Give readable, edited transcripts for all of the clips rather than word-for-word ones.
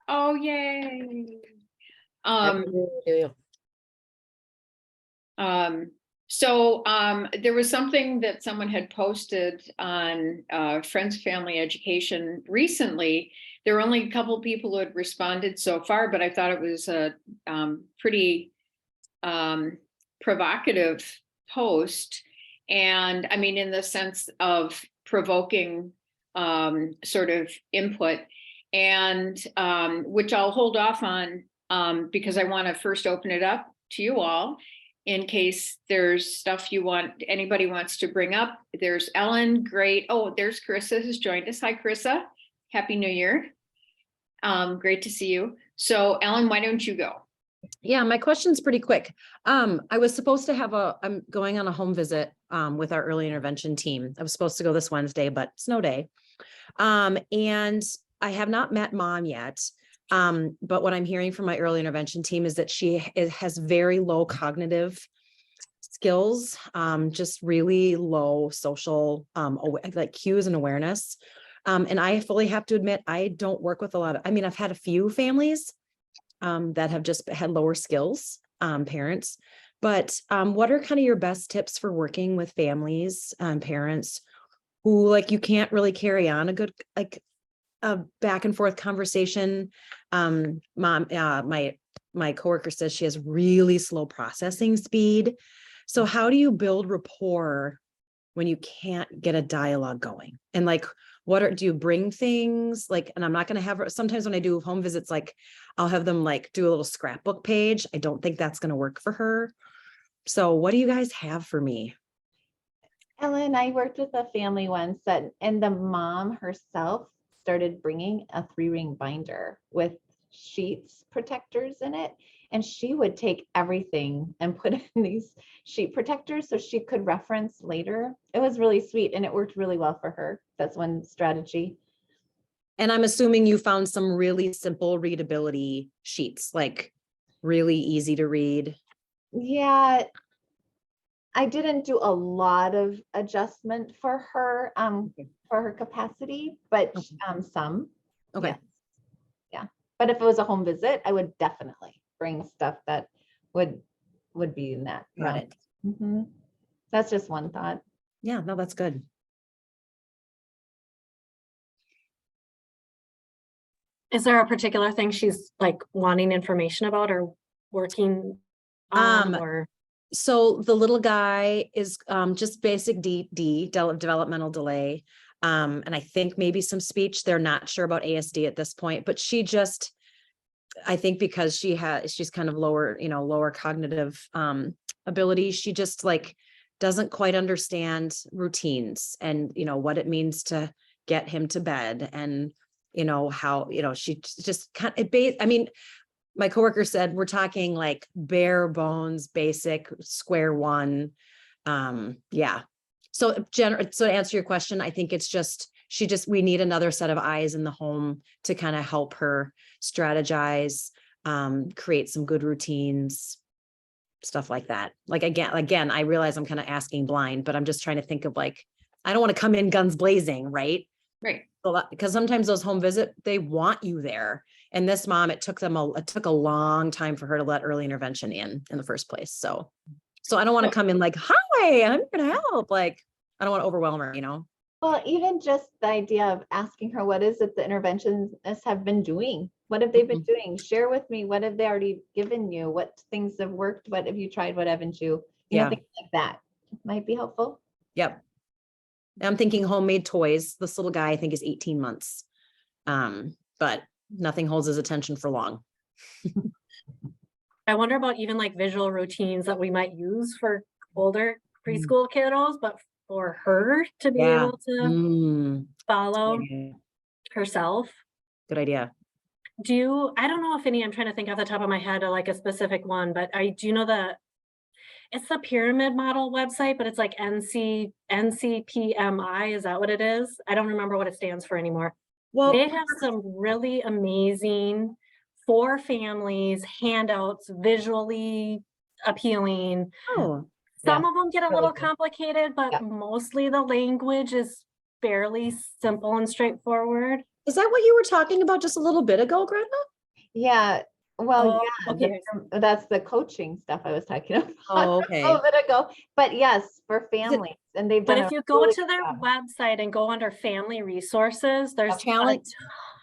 Oh, yay. Happy New Year. There was something that someone had posted on Friends Family Education recently. There were only a couple of people who had responded so far, but I thought it was a pretty provocative post. And I mean, in the sense of provoking sort of input, and which I'll hold off on because I want to first open it up to you all in case there's stuff anybody wants to bring up. There's Ellen, great. Oh, there's Carissa who's joined us. Hi, Carissa. Happy New Year. Great to see you. So Ellen, why don't you go? Yeah, my question's pretty quick. I was supposed to I'm going on a home visit with our early intervention team. I was supposed to go this Wednesday, but snow day. And I have not met mom yet. But what I'm hearing from my early intervention team is that she has very low cognitive skills, just really low social, like cues and awareness. And I fully have to admit, I don't work with I've had a few families that have just had lower skills, parents, but what are kind of your best tips for working with families, parents who you can't really carry on a good, a back and forth conversation. My coworker says she has really slow processing speed. So how do you build rapport when you can't get a dialogue going? And do you bring things and I'm not going to have her, sometimes when I do home visits, I'll have them do a little scrapbook page. I don't think that's going to work for her. So what do you guys have for me? Ellen, I worked with a family once and the mom herself started bringing a 3-ring binder with sheets protectors in it. And she would take everything and put in these sheet protectors so she could reference later. It was really sweet and it worked really well for her. That's one strategy. And I'm assuming you found some really simple readability sheets, really easy to read. Yeah, I didn't do a lot of adjustment for her capacity, but some. Okay. Yes. Yeah. But if it was a home visit, I would definitely bring stuff that would be in that. Got it. Mm-hmm. That's just one thought. Yeah, no, that's good. Is there a particular thing she's wanting information about or working on or? So the little guy is just basic developmental delay. And I think maybe some speech. They're not sure about ASD at this point, but I think because she's kind of lower cognitive ability, she just doesn't quite understand routines and what it means to get him to bed and how she just kind of my coworker said we're talking bare bones basic square one. Yeah. So to answer your question, I think it's just we need another set of eyes in the home to kind of help her strategize, create some good routines, stuff like that. Again, I realize I'm kind of asking blind, but I'm just trying to think of I don't want to come in guns blazing, right? Right. Because sometimes those home visits, they want you there. And this mom, it took a long time for her to let early intervention in the first place. So I don't want to come in hi, I'm here to help. I don't want to overwhelm her, Well, even just the idea of asking her, what is it the interventionists have been doing? What have they been doing? Share with me. What have they already given you? What things have worked? What have you tried? What haven't you? Things like that might be helpful. Yep. I'm thinking homemade toys. This little guy, I think, is 18 months. But nothing holds his attention for long. I wonder about even visual routines that we might use for older preschool kiddos, but for her to be able to follow herself. Good idea. I don't know if I'm trying to think off the top of my head of a specific one, but I do know it's the pyramid model website, but it's NCPMI. Is that what it is? I don't remember what it stands for anymore. Well, they have some really amazing for families handouts, visually appealing. Oh, some of them get a little complicated, but mostly the language is fairly simple and straightforward. Is that what you were talking about just a little bit ago, Greta? Yeah, well, Oh, yeah, okay. that's the coaching stuff I was talking about Oh, a okay. little bit ago. But yes, for Is it families, and they've But done if a you go really to good their job. website and go under family resources, there's a challenge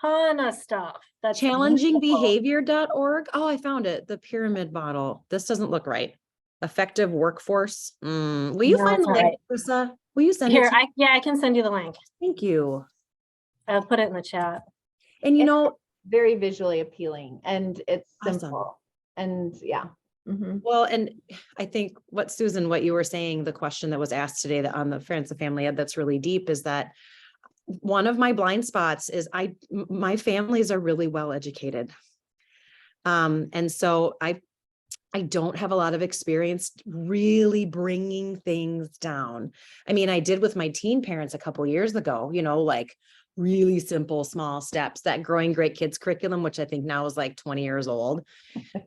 ton of stuff that's beautiful. challengingbehavior.org? Oh, I found it. The pyramid model. This doesn't look right. Effective workforce. Will you No, find it's the not link, right. Lisa? Will you send it Here, to me? I can send you the link. Thank you. I'll put it in the chat. And you It's know, very visually appealing, and it's Awesome. simple, and yeah. Mhm. well, and I think what Susan, what you were saying, the question that was asked today that on the Friends and Family Ed that's really deep is that one of my blind spots is my families are really well educated. And so I don't have a lot of experience really bringing things down. I mean, I did with my teen parents a couple years ago, like really simple, small steps, that Growing Great Kids curriculum, which I think now is like 20 years old.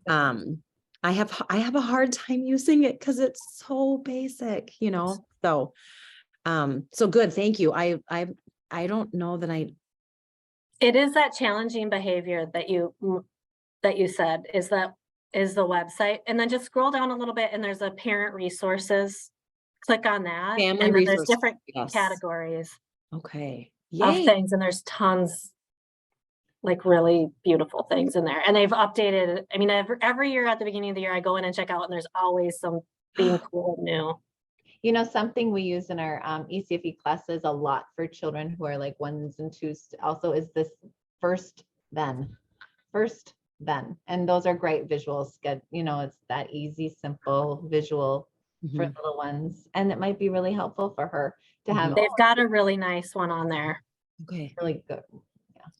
I have a hard time using it because it's so basic, so, so good. Thank you. I don't know that It is that challenging behavior that you said is the website. And then just scroll down a little bit and there's a parent resources. Click on that. family And then there's resource. different Yes. categories Okay. of Yay. things. And there's tons, like really beautiful things in there. And they've updated, I mean, every year at the beginning of the year, I go in and check out and there's always something cool and new. You know, something we use in our ECFE classes a lot for children who are like 1s and 2s also is this first then. And those are great visuals. It's that easy, simple visual for Mhm. little ones. And it might be really helpful for her to have. They've got a really nice one on there. Okay. Really good.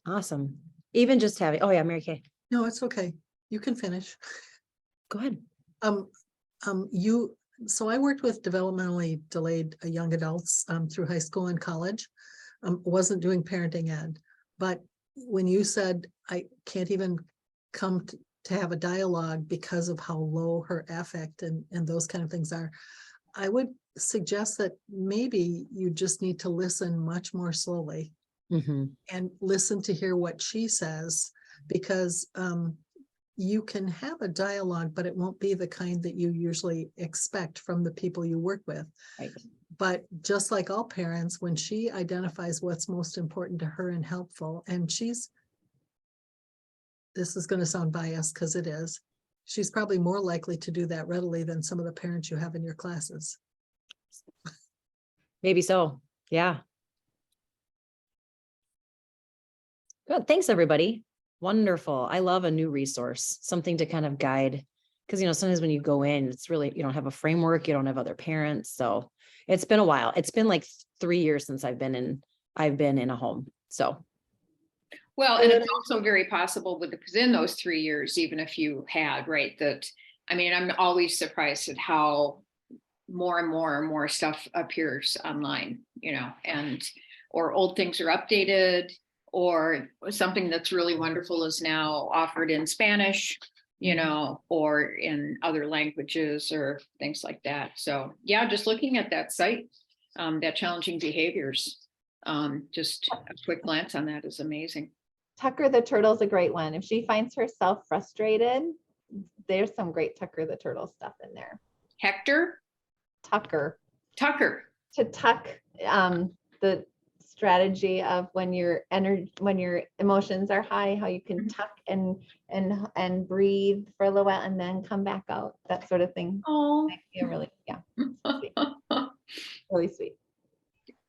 Awesome. Even just having, oh yeah, Mary Kay, No, it's okay. You can finish. go ahead. So I worked with developmentally delayed young adults through high school and college. Wasn't doing parenting ed, but when you said I can't even come to have a dialogue because of how low her affect and those kind of things are, I would suggest that maybe you just need to listen much more slowly and listen to hear what she says, because you can have a dialogue, but it won't be the kind that you usually expect from the people you work with. Right. But just like all parents, when she identifies what's most important to her and helpful, and this is going to sound biased because it is, she's probably more likely to do that readily than some of the parents you have in your classes. Maybe so. Yeah. Good. Thanks, everybody. Wonderful. I love a new resource, something to kind of guide, because, sometimes when you go in, it's really, you don't have a framework, you don't have other parents. So it's been a while. It's been like 3 years since I've been in a home. So. Well, and it's also very possible within those 3 years, even if you had, right, I'm always surprised at how more and more and more stuff appears online, or old things are updated, or something that's really wonderful is now offered in Spanish, or in other languages or things like that. So yeah, just looking at that site, that challenging behaviors, just a quick glance on that is amazing. Tucker the Turtle's a great one. If she finds herself frustrated, there's some great Tucker the Turtle stuff in there. Hector? Tucker. To tuck the strategy of when your emotions are high, how you can tuck and breathe for a little while and then come back out, that sort of thing. Oh, Really, yeah. Sweet. Really sweet.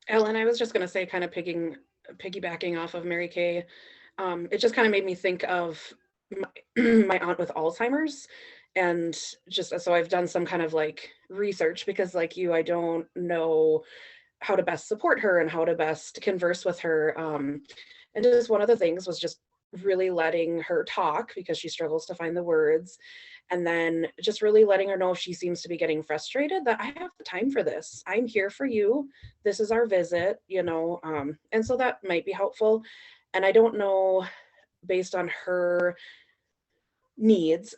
Ellen, I was just going to say, kind of piggybacking off of Mary Kay, it just kind of made me think of my aunt with Alzheimer's. And just so I've done some kind of like research, because like you, I don't know how to best support her and how to best converse with her. And just one of the things was just really letting her talk, because she struggles to find the words. And then just really letting her know if she seems to be getting frustrated, that I have the time for this. I'm here for you. This is our visit, and so that might be helpful. And I don't know, based on her needs,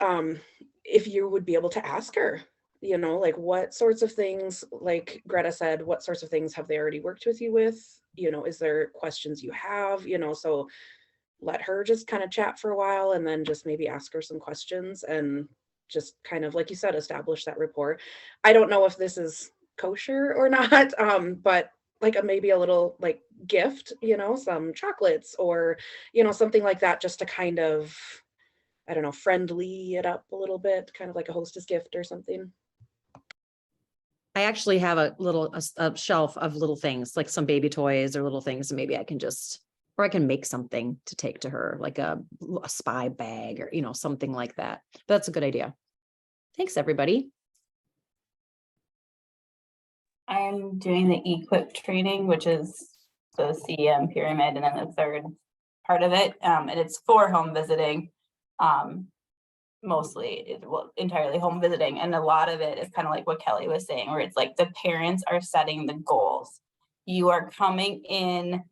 if you would be able to ask her, you know, like what sorts of things, like Greta said, what sorts of things have they already worked with you with? You know, is there questions you have, you know, so let her just kind of chat for a while and then just maybe ask her some questions and just kind of, like you said, establish that rapport. I don't know if this is kosher or not, but like maybe a little like gift, you know, some chocolates or, you know, something like that, just to kind of, I don't know, friendly it up a little bit, kind of like a hostess gift or something. I actually have a shelf of little things, like some baby toys or little things. Maybe I can just, or I can make something to take to her, like a spy bag or, you know, something like that. That's a good idea. Thanks, everybody. I'm doing the equip training, which is the CEM pyramid, and then the third part of it. And it's for home visiting. Mostly, well, entirely home visiting. And a lot of it is kind of like what Kelly was saying, where it's like the parents are setting the goals. You are coming in,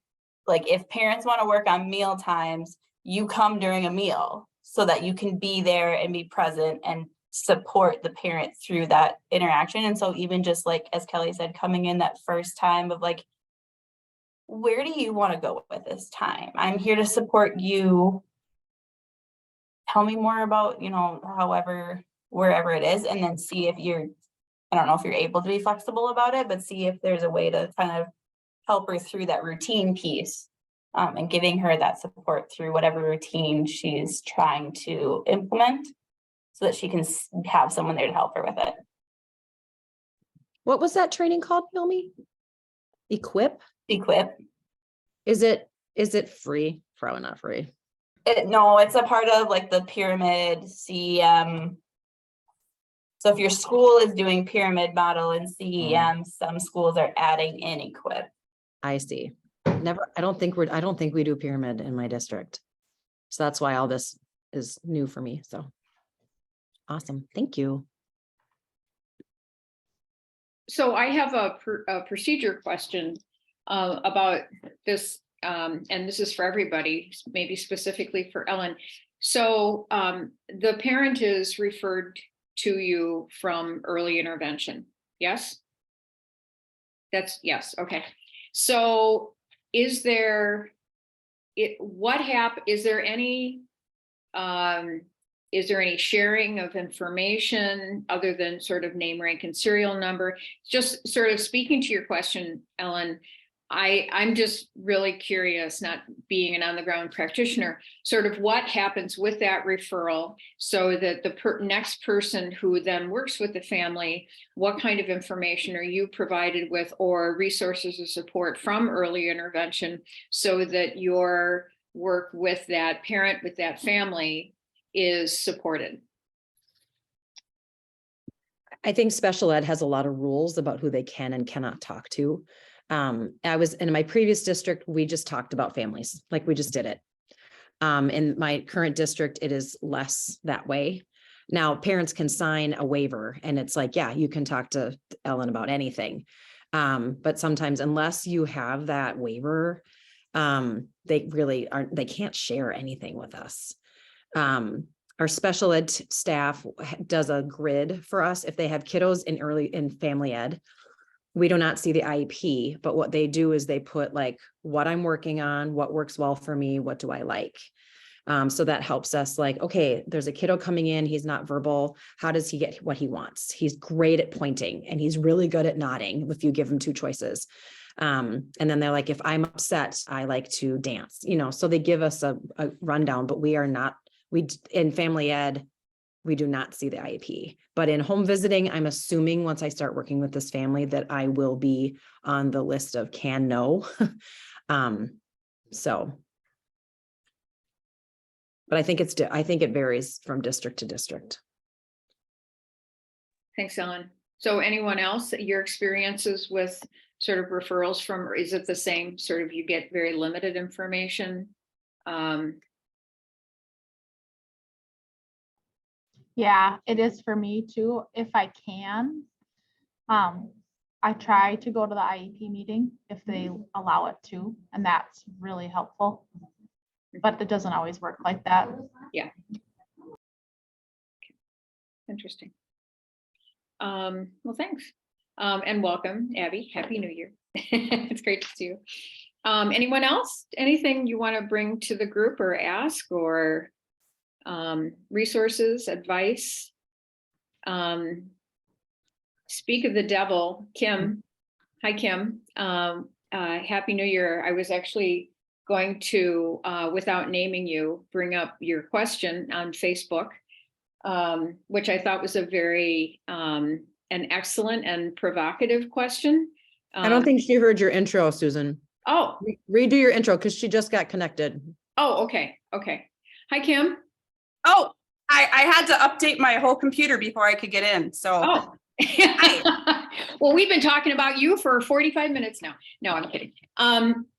like if parents want to work on meal times, you come during a meal so that you can be there and be present and support the parent through that interaction. And so even just like, as Kelly said, coming in that first time of like, where do you want to go with this time? I'm here to support you. Tell me more about, you know, however, wherever it is, and then see if you're, I don't know if you're able to be flexible about it, but see if there's a way to kind of help her through that routine piece, and giving her that support through whatever routine she's trying to implement so that she can have someone there to help her with it. What was that training called, Naomi? Equip? Equip. Is it free? Probably not free. No, it's a part of like the pyramid CEM. So if your school is doing pyramid model and CEM, some schools are adding in equip. I see. I don't think we do pyramid in my district. So that's why all this is new for me. So awesome. Thank you. So I have a procedure question about this, and this is for everybody, maybe specifically for Ellen. So the parent is referred to you from early intervention, yes? That's yes, okay. So is there any sharing of information other than sort of name, rank, and serial number? Just sort of speaking to your question, Ellen, I'm just really curious, not being an on-the-ground practitioner, sort of what happens with that referral so that the next person who then works with the family, what kind of information are you provided with or resources of support from early intervention so that your work with that parent, with that family is supported? I think special ed has a lot of rules about who they can and cannot talk to. I was in my previous district, we just talked about families, like we just did it. In my current district, it is less that way. Now, parents can sign a waiver and it's like, yeah, you can talk to Ellen about anything. But sometimes unless you have that waiver, they can't share anything with us. Our special ed staff does a grid for us. If they have kiddos in family ed, we do not see the IEP, but what they do is they put like what I'm working on, what works well for me, what do I like? So that helps us like, okay, there's a kiddo coming in, he's not verbal. How does he get what he wants? He's great at pointing and he's really good at nodding if you give him two choices. And then they're like, if I'm upset, I like to dance, you know, so they give us a rundown, but in family ed, we do not see the IEP, but in home visiting, I'm assuming once I start working with this family that I will be on the list of can know. But I think it varies from district to district. Thanks, Ellen. So anyone else, your experiences with sort of referrals from, or is it the same sort of, you get very limited information? Yeah, it is for me too. If I can, I try to go to the IEP meeting if they allow it to, and that's really helpful. But it doesn't always work like that. Yeah. Interesting. Well, thanks. And welcome, Abby. Happy New Year. It's great to see you. Anyone else? Anything you want to bring to the group or ask, or resources, advice? Speak of the devil, Kim. Hi, Kim. Happy New Year. I was actually going to, without naming you, bring up your question on Facebook, which I thought was a very an excellent and provocative question. I don't think she heard your intro, Susan. Oh, Redo your intro because she just got connected. oh, okay, okay. Hi, Kim. Oh, I had to update my whole computer before I could get in, so. Oh. Well, we've been talking about you for 45 minutes now. No, I'm kidding.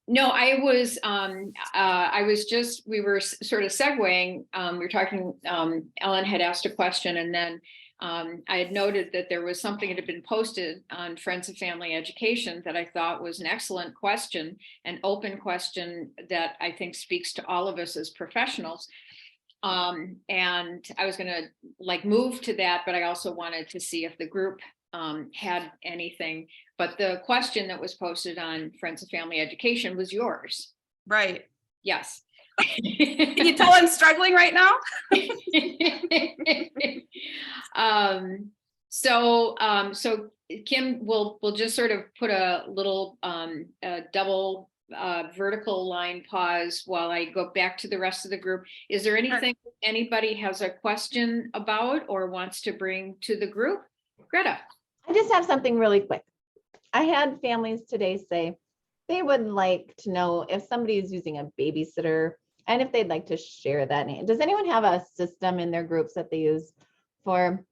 No, I was just, we were sort of segueing. We were talking, Ellen had asked a question, and then I had noted that there was something that had been posted on Friends of Family Education that I thought was an excellent question, an open question that I think speaks to all of us as professionals. And I was going to like move to that, but I also wanted to see if the group had anything. But the question that was posted on Friends of Family Education was yours. Right. Yes. Can you tell I'm struggling right now? So Kim, we'll just sort of put a little double vertical line pause while I go back to the rest of the group. Is there anything anybody has a question about or wants to bring to the group? Greta. I just have something really quick. I had families today say they would like to know if somebody is using a babysitter and if they'd like to share that name. Does anyone have a system in their groups that they use for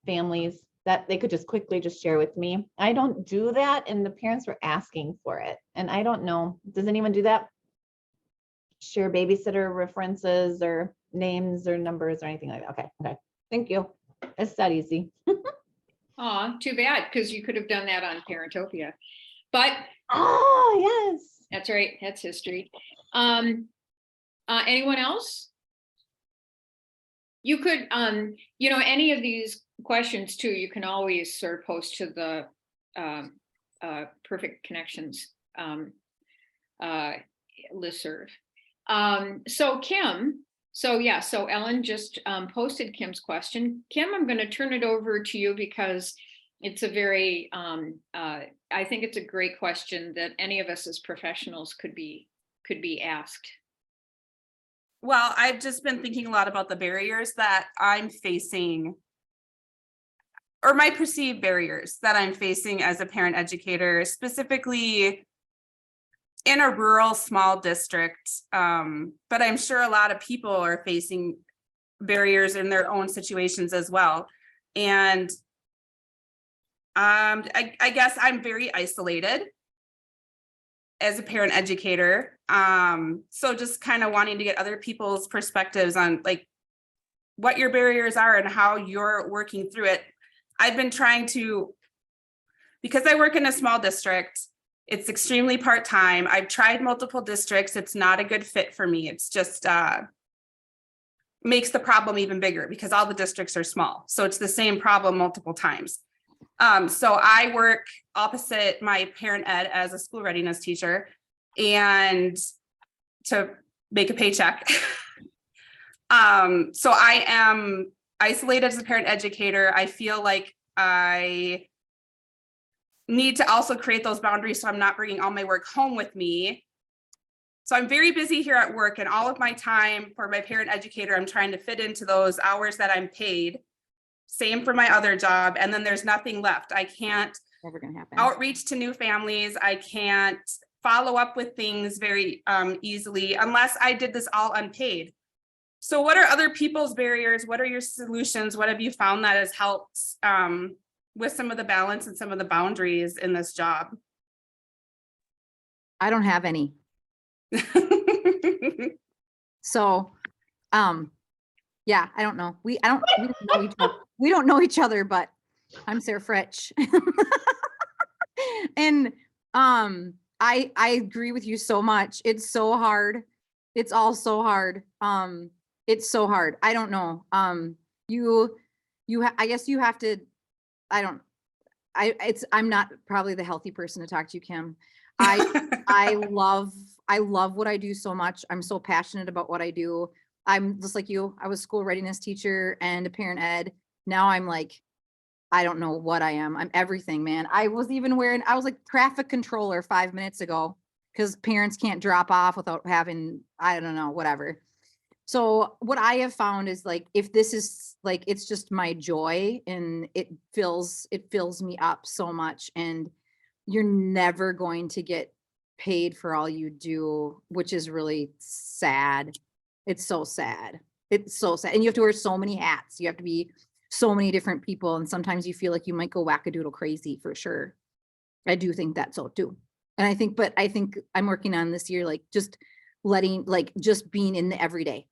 families that they could just quickly just share with me? I don't do that, and the parents were asking for it. And I don't know, does anyone do that? Share babysitter references or names or numbers or anything like that? Okay, thank you. It's that easy. Oh, too bad, because you could have done that on Parentopia. But oh, yes. That's right, that's history. Anyone else? You could, any of these questions too, you can always sort of post to the Perfect Connections listserv. So Kim, so Ellen just posted Kim's question. Kim, I'm going to turn it over to you because it's a very, I think it's a great question that any of us as professionals could be asked. Well, I've just been thinking a lot about the barriers that I'm facing, or my perceived barriers that I'm facing as a parent educator, specifically in a rural small district. But I'm sure a lot of people are facing barriers in their own situations as well. And I guess I'm very isolated as a parent educator. So just kind of wanting to get other people's perspectives on like what your barriers are and how you're working through it. I've been trying to, because I work in a small district, it's extremely part-time. I've tried multiple districts. It's not a good fit for me. It's just makes the problem even bigger because all the districts are small. So it's the same problem multiple times. So I work opposite my parent ed as a school readiness teacher and to make a paycheck. So I am isolated as a parent educator. I feel like I need to also create those boundaries so I'm not bringing all my work home with me. So I'm very busy here at work, and all of my time for my parent educator, I'm trying to fit into those hours that I'm paid. Same for my other job. And then there's nothing left. I can't Never gonna happen. outreach to new families. I can't follow up with things very easily unless I did this all unpaid. So what are other people's barriers? What are your solutions? What have you found that has helped with some of the balance and some of the boundaries in this job? I don't have any. So, yeah, I don't know. We don't know each other. We don't know each other, but I'm Sarah Fritsch. And I agree with you so much. It's so hard. It's all so hard. It's so hard. I don't know. I guess you have to I'm not probably the healthy person to talk to, Kim. I love what I do so much. I'm so passionate about what I do. I'm just like you. I was a school readiness teacher and a parent ed. Now I'm like, I don't know what I am. I'm everything, man. I was like traffic controller 5 minutes ago because parents can't drop off without having, I don't know, whatever. So what I have found is like, if this is like, it's just my joy and it fills me up so much, and you're never going to get paid for all you do, which is really sad. It's so sad. It's so sad. And you have to wear so many hats. You have to be so many different people. And sometimes you feel like you might go wackadoodle crazy for sure. I do think that so too. And I think I'm working on this year, like just being in the everyday.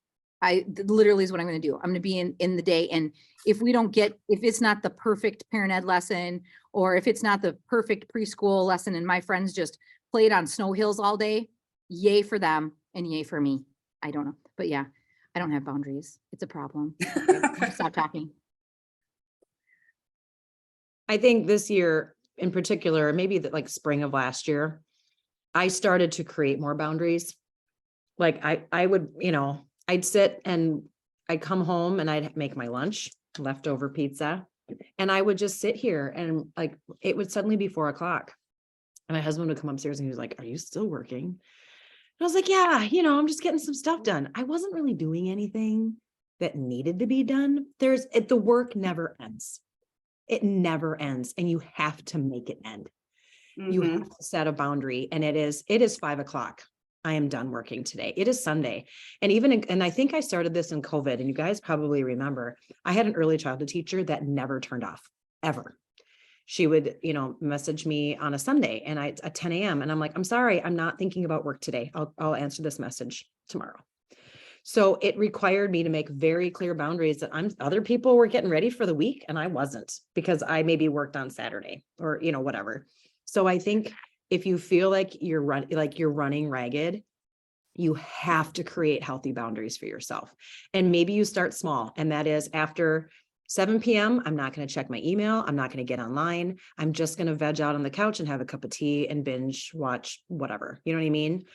Literally is what I'm going to do. I'm going to be in the day. And if it's not the perfect parent ed lesson, or if it's not the perfect preschool lesson and my friends just played on snow hills all day, yay for them and yay for me. I don't know. But yeah, I don't have boundaries. It's a problem. Stop talking. I think this year in particular, maybe like spring of last year, I started to create more boundaries. Like I would, I'd sit and I'd come home and I'd make my lunch, leftover pizza, and I would just sit here and like, it would suddenly be 4:00. And my husband would come upstairs and he was like, "Are you still working?" And I was like, "Yeah, I'm just getting some stuff done." I wasn't really doing anything that needed to be done. The work never ends. It never ends. And you have to make it end. You Mhm. have to set a boundary. And it is 5:00. I am done working today. It is Sunday. And I think I started this in COVID, and you guys probably remember, I had an early childhood teacher that never turned off, ever. She would, message me on a Sunday and at 10 a.m. And I'm like, "I'm sorry, I'm not thinking about work today. I'll answer this message tomorrow." So it required me to make very clear boundaries that other people were getting ready for the week and I wasn't, because I maybe worked on Saturday or, whatever. So I think if you feel like you're running ragged, you have to create healthy boundaries for yourself. And maybe you start small, and that is after 7 p.m., I'm not going to check my email. I'm not going to get online. I'm just going to veg out on the couch and have a cup of tea and binge watch whatever. You know what I mean?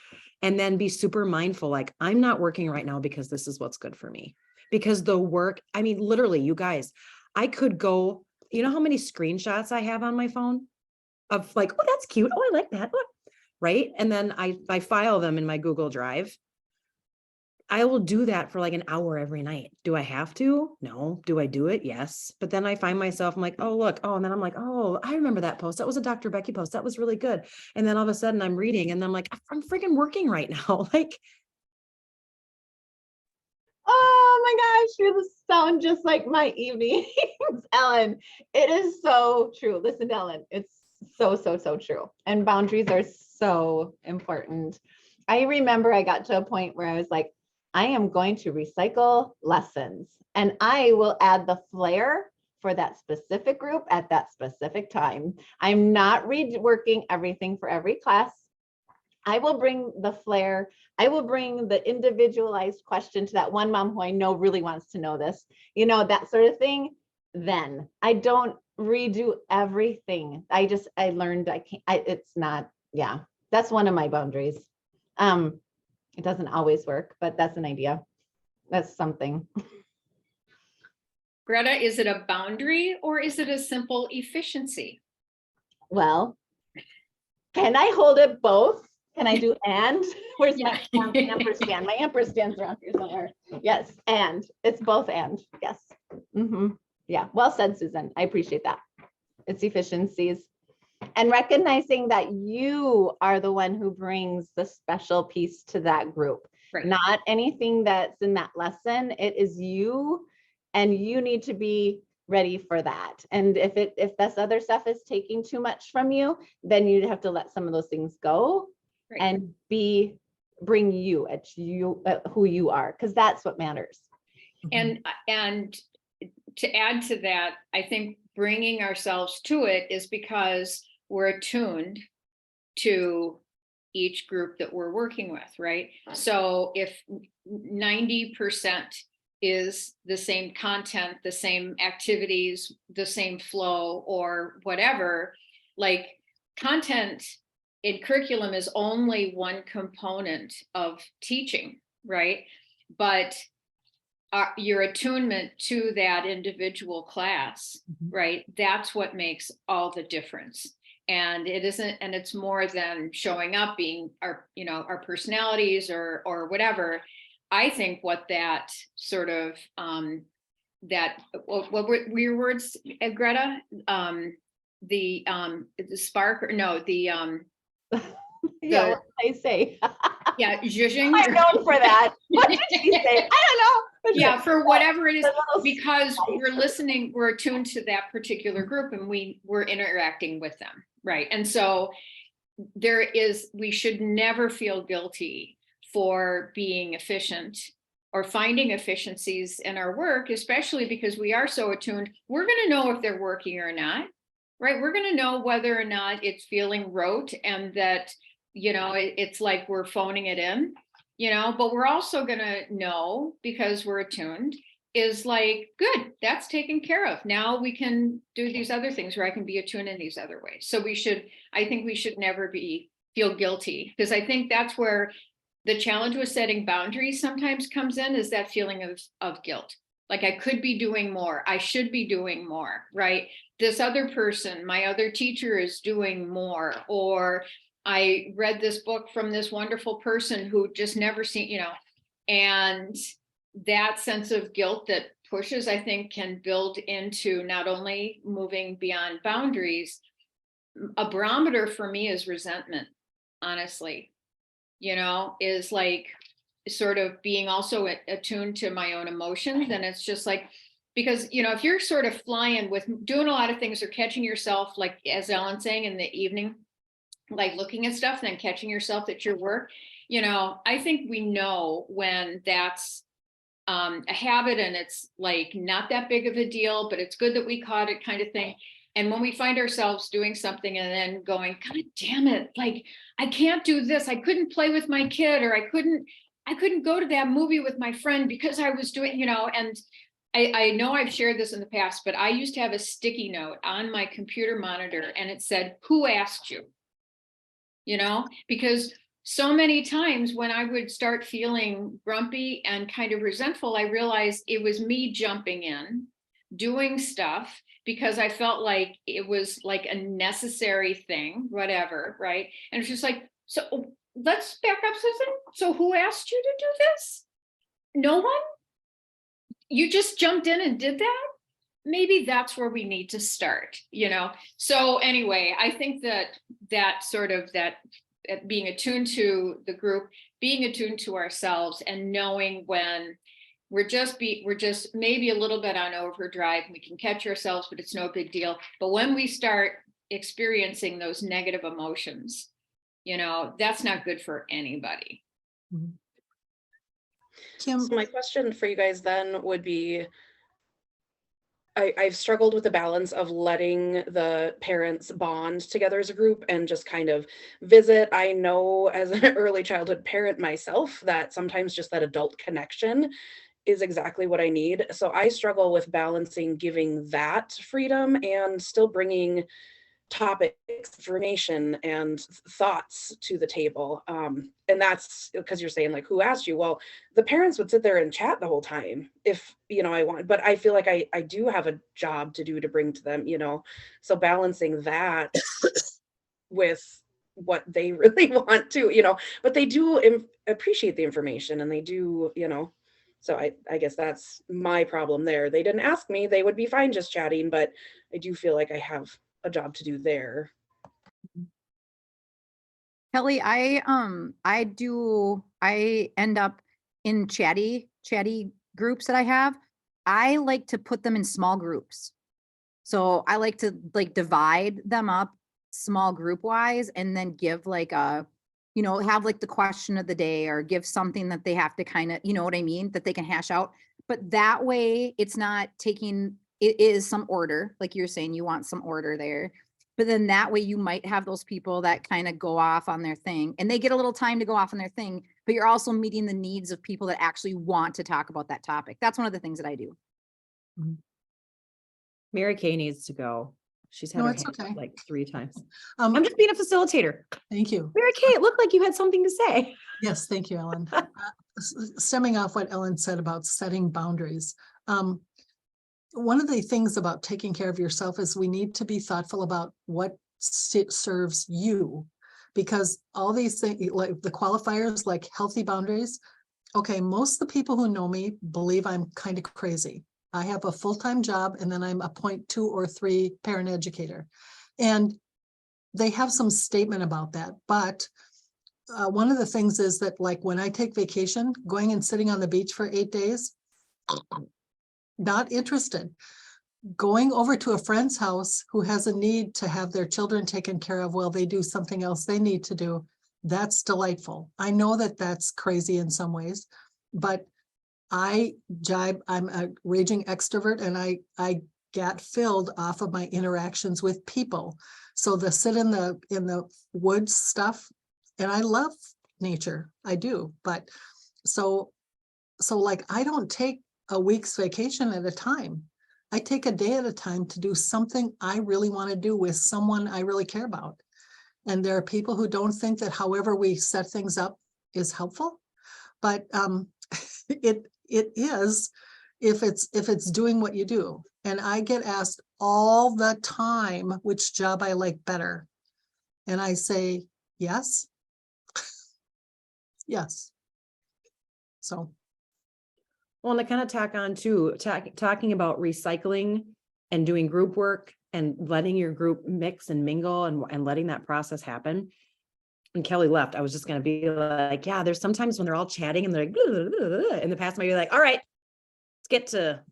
And then be super mindful. Like, I'm not working right now because this is what's good for me. Because the work, I mean, literally, you guys, I could go, how many screenshots I have on my phone of like, "Oh, that's cute. Oh, I like that." Right. And then I file them in my Google Drive. I will do that for like an hour every night. Do I have to? No. Do I do it? Yes. But then I find myself, I'm like, "Oh, look." Oh, and then I'm like, "Oh, I remember that post. That was a Dr. Becky post. That was really good." And then all of a sudden I'm reading and I'm like, I'm freaking working right now. Like, Oh my gosh, you sound just like my evenings, Ellen. It is so true. Listen, Ellen, it's so, so, so true. And boundaries are so important. I remember I got to a point where I was like, I am going to recycle lessons and I will add the flair for that specific group at that specific time. I'm not reworking everything for every class. I will bring the flair. I will bring the individualized question to that one mom who I know really wants to know this, that sort of thing. Then I don't redo everything. I learned I can't, it's not, yeah, that's one of my boundaries. It doesn't always work, but that's an idea. That's something. Greta, is it a boundary or is it a simple efficiency? Well, can I hold it both? Can I do and? Where's my ampersand? My ampersand's around here somewhere. Yes, and. It's both and. Yes. Yeah, well said, Susan. I appreciate that. It's efficiencies. And recognizing that you are the one who brings the special piece to that group. Right. Not anything that's in that lesson. It is you, and you need to be ready for that. And if this other stuff is taking too much from you, then you'd have to let some of those things go. Right. And bring you at who you are, because that's what matters. And to add to that, I think bringing ourselves to it is because we're attuned to each group that we're working with, right? So if 90% is the same content, the same activities, the same flow, or whatever. Like, content in curriculum is only one component of teaching, right? But your attunement to that individual class, right? That's what makes all the difference. And it isn't, and it's more than showing up, being our, our personalities or whatever. I think what that sort of, what were your words, Greta? The spark, or no, Yeah, what did I say? yeah, zhuzhing. I'm known for that. What did she say? I don't know. What's Yeah, it? for whatever it is, The little because spice. we're listening, we're attuned to that particular group, and we're interacting with them, right? And so we should never feel guilty for being efficient or finding efficiencies in our work, especially because we are so attuned. We're going to know if they're working or not, right? We're going to know whether or not it's feeling rote, and that, it's like we're phoning it in, but we're also going to know, because we're attuned, is like, good, that's taken care of. Now we can do these other things where I can be attuned in these other ways. So I think we should never feel guilty, because I think that's where the challenge with setting boundaries sometimes comes in, is that feeling of guilt. Like, I could be doing more. I should be doing more, right? This other person, my other teacher, is doing more, or I read this book from this wonderful person who just never seen, and that sense of guilt that pushes, I think, can build into not only moving beyond boundaries. A barometer for me is resentment, honestly, is like sort of being also attuned to my own emotions. And it's just like, because, if you're sort of flying with doing a lot of things, or catching yourself, like as Ellen's saying, in the evening, like looking at stuff and then catching yourself at your work, I think we know when that's a habit, and it's like not that big of a deal, but it's good that we caught it, kind of thing. And when we find ourselves doing something and then going, God damn it, like, I can't do this. I couldn't play with my kid, or I couldn't go to that movie with my friend because I was doing, and I know I've shared this in the past, but I used to have a sticky note on my computer monitor, and it said, who asked you? Because so many times when I would start feeling grumpy and kind of resentful, I realized it was me jumping in, doing stuff because I felt like it was like a necessary thing, whatever, right? And it's just like, so let's back up, Susan. So who asked you to do this? No one? You just jumped in and did that? Maybe that's where we need to start, So anyway, I think that sort of being attuned to the group, being attuned to ourselves, and knowing when we're just maybe a little bit on overdrive. We can catch ourselves, but it's no big deal. But when we start experiencing those negative emotions, that's not good for anybody. Kim, So my question for you guys then would be, I've struggled with the balance of letting the parents bond together as a group and just kind of visit. I know as an early childhood parent myself that sometimes just that adult connection is exactly what I need. So I struggle with balancing giving that freedom and still bringing topics, information, and thoughts to the table. And that's because you're saying, like, who asked you? Well, the parents would sit there and chat the whole time if, I want, but I feel like I do have a job to do to bring to them, so balancing that with what they really want to, but they do appreciate the information, and they do, so I guess that's my problem there. They didn't ask me, they would be fine just chatting, but I do feel like I have a job to do there. Kelly, I end up in chatty groups that I have. I like to put them in small groups. So I like to divide them up small group wise, and then give like a, have like the question of the day, or give something that they have to kind of, what I mean, that they can hash out. But that way it's not it is some order, like you're saying, you want some order there. But then that way you might have those people that kind of go off on their thing, and they get a little time to go off on their thing, but you're also meeting the needs of people that actually want to talk about that topic. That's one of the things that I do. Mary Kay needs to go. She's had No, her it's hand up okay. like 3 times. Um, I'm just being a facilitator. Thank you. Mary Kay, it looked like you had something to say. Yes, thank you, Ellen. Stemming off what Ellen said about setting boundaries. One of the things about taking care of yourself is we need to be thoughtful about what serves you. Because all these things, like the qualifiers, like healthy boundaries. Okay, most of the people who know me believe I'm kind of crazy. I have a full-time job and then I'm a 0.2 or 3 parent educator. And they have some statement about that, but one of the things is that, like, when I take vacation, going and sitting on the beach for 8 days, not interested. Going over to a friend's house who has a need to have their children taken care of while they do something else they need to do, that's delightful. I know that that's crazy in some ways, but I'm a raging extrovert, and I get filled off of my interactions with people. So the sit in the woods stuff, and I love nature, I do, but so like, I don't take a week's vacation at a time. I take a day at a time to do something I really want to do with someone I really care about. And there are people who don't think that however we set things up is helpful, but it is if it's doing what you do. And I get asked all the time which job I like better. And I say, yes. Yes. So. Well, and to kind of tack on too, talking about recycling and doing group work and letting your group mix and mingle and letting that process happen. And Kelly left, I was just going to be like, yeah, there's sometimes when they're all chatting and they're like, blah, blah, blah, blah, in the past, maybe like, all right, let's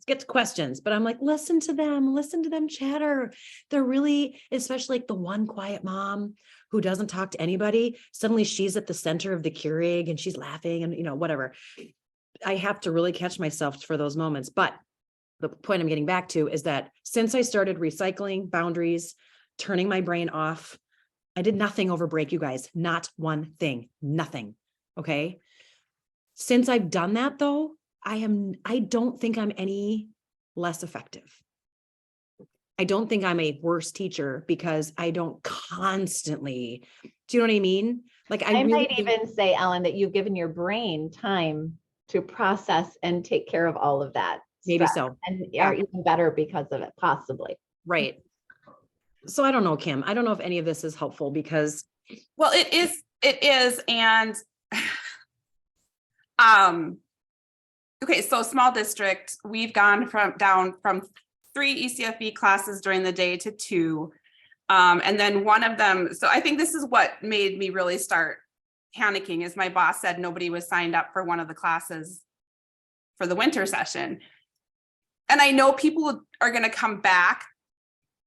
get to questions. But I'm like, listen to them chatter. They're really, especially like the one quiet mom who doesn't talk to anybody. Suddenly she's at the center of the Keurig and she's laughing and, whatever. I have to really catch myself for those moments. But the point I'm getting back to is that since I started recycling boundaries, turning my brain off, I did nothing over break, you guys, not one thing, nothing. Okay. Since I've done that though, I don't think I'm any less effective. I don't think I'm a worse teacher because I don't constantly, do you know what I mean? Like I might even say, Ellen, that you've given your brain time to process and take care of all of that. Maybe stress, so. and Yeah. are even better because of it, possibly. Right. So I don't know, Kim. I don't know if any of this is helpful because. Well, it is. And okay, so small district, we've gone down from 3 ECFB classes during the day to 2. And then one of them, so I think this is what made me really start panicking, is my boss said nobody was signed up for one of the classes for the winter session. And I know people are going to come back